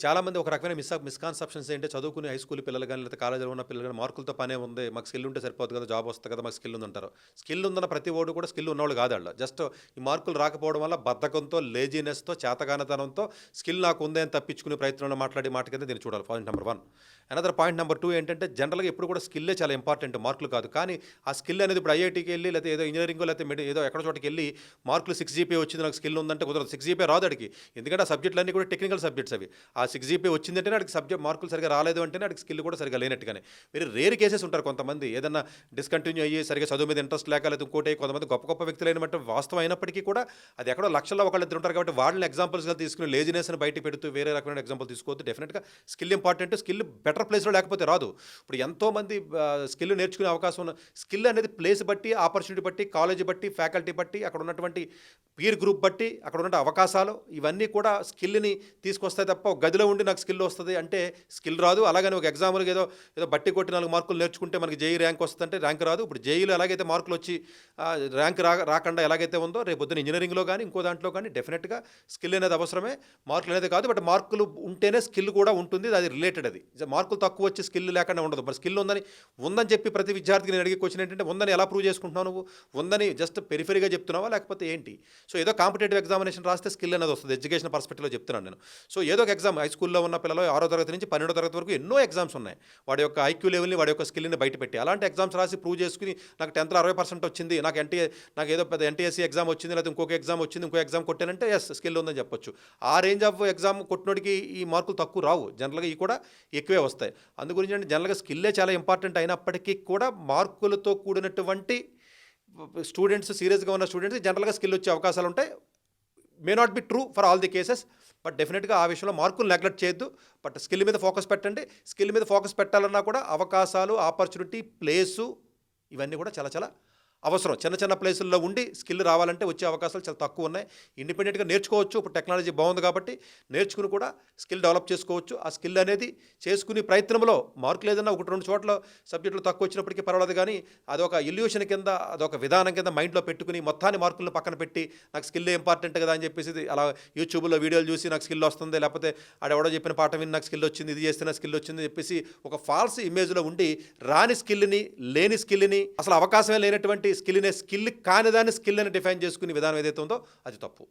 చాలామంది ఒక రకమైన మిస్కాన్సెప్షన్స్ ఏంటంటే చదువుకునే హై స్కూల్ పిల్లలు కానీ లేదా కాలేజీలో ఉన్న పిల్లలు కానీ మార్కులతో పనే ఉంది, మాకు స్కిల్ ఉంటే సరిపోదు కదా, జాబ్ వస్తుంది కదా, మాకు స్కిల్ ఉందంటారు. స్కిల్ ఉందన్న ప్రతి ఓడు కూడా స్కిల్ ఉన్నవాళ్ళు కాదు వాళ్ళు. జస్ట్ ఈ మార్కులు రాకపోవడం వల్ల బద్ధకంతో, లేజీనెస్తో, చేతగానితనంతో స్కిల్ నాకు ఉంది అని తప్పించుకునే ప్రయత్నంలో మాట్లాడే మాట కింద దీన్ని చూడాలి. Point number 1. Another point number 2 ఏంటంటే జనరల్గా ఎప్పుడు కూడా స్కిల్లే చాలా ఇంపార్టెంట్, మార్కులు కాదు. కానీ ఆ స్కిల్ అనేది ఇప్పుడు ఐఐటీకి వెళ్ళి లేకపోతే ఏదో ఇంజనీరింగ్ లేకపోతే ఏదో ఎక్కడ చోటకి వెళ్ళి మార్కులు 6 జీపీ వచ్చింది నాకు స్కిల్ ఉందంటే కుదరదు. 6 జీపీ రాదు అడిగి, ఎందుకంటే ఆ సబ్జెక్టులన్నీ కూడా టెక్నికల్ సబ్జెక్ట్స్ అవి. ఆ 6 జీపీ వచ్చిందంటేనే అడిగి సబ్జెక్ట్ మార్కులు సరిగా రాలేదు అంటేనే అడిగి స్కిల్ కూడా సరిగా లేనట్టుగానే. మీరు రేర్ కేసెస్ ఉంటారు కొంతమంది ఏదన్నా డిస్కంటిన్యూ అయ్యి సరిగా చదువు మీద ఇంట్రెస్ట్ లేక లేదా ఇంకోటి కొంతమంది గొప్ప గొప్ప వ్యక్తులు అయినట్టు వాస్తవం అయినప్పటికీ కూడా అది ఎక్కడో లక్షల్లో ఒకళ్ళిద్దరు ఉంటారు కాబట్టి వాళ్ళని ఎగ్జాంపుల్స్గా తీసుకుని లేజినెస్ని బయట పెడుతూ వేరే రకమైన ఎగ్జాంపుల్ తీసుకోవద్దు. డెఫినెట్గా స్కిల్ ఇంపార్టెంట్. స్కిల్ బెటర్ ప్లేస్లో లేకపోతే రాదు. ఇప్పుడు ఎంతోమంది స్కిల్ నేర్చుకునే అవకాశం ఉన్న స్కిల్ అనేది ప్లేస్ బట్టి, ఆపర్చునిటీ బట్టి, కాలేజీ బట్టి, ఫ్యాకల్టీ బట్టి, అక్కడ ఉన్నటువంటి పీర్ గ్రూప్ బట్టి, అక్కడ ఉన్న అవకాశాలు ఇవన్నీ కూడా స్కిల్ని తీసుకొస్తాయి తప్ప ఒక గదిలో ఉండి నాకు స్కిల్ వస్తుంది అంటే స్కిల్ రాదు. అలాగని ఒక ఎగ్జామ్కి ఏదో ఏదో బట్టి కొట్టి 4 మార్కులు నేర్చుకుంటే మనకి జేఈ ర్యాంక్ వస్తుందంటే ర్యాంక్ రాదు. ఇప్పుడు జేఈలో ఎలాగైతే మార్కులు వచ్చి ర్యాంక్ రాకుండా ఎలాగైతే ఉందో రేపు పొద్దున ఇంజనీరింగ్లో కానీ ఇంకో దాంట్లో కానీ డెఫినెట్గా స్కిల్ అనేది అవసరమే. మార్కులు అనేది కాదు, బట్ మార్కులు ఉంటేనే స్కిల్ కూడా ఉంటుంది. అది రిలేటెడ్. అది మార్కులు తక్కువ వచ్చి స్కిల్ లేకుండా ఉండదు. మరి స్కిల్ ఉందని చెప్పి ప్రతి విద్యార్థికి నేను అడిగే క్వశ్చన్ ఏంటంటే ఉందని ఎలా ప్రూవ్ చేసుకుంటున్నావు నువ్వు? ఉందని జస్ట్ పెరిఫెరీగా చెప్తున్నావా లేకపోతే ఏంటి? సో ఏదో కాంపిటేటివ్ ఎగ్జామినేషన్ రాస్తే స్కిల్ అనేది వస్తుంది. ఎడ్యుకేషన్ పర్స్పెక్టివ్లో చెప్తున్నాను నేను. సో ఏదో ఒక ఎగ్జామ్ హై స్కూల్లో ఉన్న పిల్లలు 6వ తరగతి నుంచి 12వ తరగతి వరకు ఎన్నో ఎగ్జామ్స్ ఉన్నాయి. వాడి యొక్క ఐక్యూ లెవెల్ని, వాడి యొక్క స్కిల్ని బయట పెట్టి అలాంటి ఎగ్జామ్స్ రాసి ప్రూవ్ చేసుకుని నాకు 10th 60% వచ్చింది, నాకు ఏదో పెద్ద ఎన్టీఎస్సీ ఎగ్జామ్ వచ్చింది, లేకపోతే ఇంకొక ఎగ్జామ్ వచ్చింది, ఇంకో ఎగ్జామ్ కొట్టానంటే ఎస్ స్కిల్ ఉందని చెప్పొచ్చు. ఆ రేంజ్ ఆఫ్ ఎగ్జామ్ కొట్టినోడికి ఈ మార్కులు తక్కువ రావు. జనరల్గా ఇవి కూడా ఎక్కువే వస్తాయి. అందు గురించి అంటే జనరల్గా స్కిల్లే చాలా ఇంపార్టెంట్ అయినప్పటికీ కూడా మార్కులతో కూడినటువంటి స్టూడెంట్స్, సీరియస్గా ఉన్న స్టూడెంట్స్ జనరల్గా స్కిల్ వచ్చే అవకాశాలు ఉంటాయి. May not be true for all the cases, but డెఫినెట్గా ఆ విషయంలో మార్కులు నెగ్లెక్ట్ చేయొద్దు. బట్ స్కిల్ మీద ఫోకస్ పెట్టండి. స్కిల్ మీద ఫోకస్ పెట్టాలన్నా కూడా అవకాశాలు, ఆపర్చునిటీ, ప్లేసు ఇవన్నీ కూడా చాలా చాలా అవసరం. చిన్న చిన్న ప్లేసుల్లో ఉండి స్కిల్ రావాలంటే వచ్చే అవకాశాలు చాలా తక్కువ ఉన్నాయి. ఇండిపెండెంట్గా నేర్చుకోవచ్చు. ఇప్పుడు టెక్నాలజీ బాగుంది కాబట్టి నేర్చుకుని కూడా స్కిల్ డెవలప్ చేసుకోవచ్చు. ఆ స్కిల్ అనేది చేసుకునే ప్రయత్నంలో మార్కులు ఏదైనా 1-2 చోట్ల సబ్జెక్టులు తక్కువ వచ్చినప్పటికీ పర్వాలేదు, కానీ అదొక ఇల్యూషన్ కింద, అదొక విధానం కింద మైండ్లో పెట్టుకుని మొత్తాన్ని మార్కులను పక్కన పెట్టి నాకు స్కిల్ ఇంపార్టెంట్ కదా అని చెప్పేసి అలా యూట్యూబ్లో వీడియోలు చూసి నాకు స్కిల్ వస్తుంది, లేకపోతే ఆడెవడో చెప్పిన పాట విని నాకు స్కిల్ వచ్చింది, ఇది చేస్తే నాకు స్కిల్ వచ్చింది చెప్పేసి ఒక ఫాల్స్ ఇమేజ్లో ఉండి రాని స్కిల్ని, లేని స్కిల్ని, అసలు అవకాశమే లేనటువంటి స్కిల్ కానిదాన్ని స్కిల్ అని డిఫైన్ చేసుకునే విధానం ఏదైతే ఉందో అది తప్పు.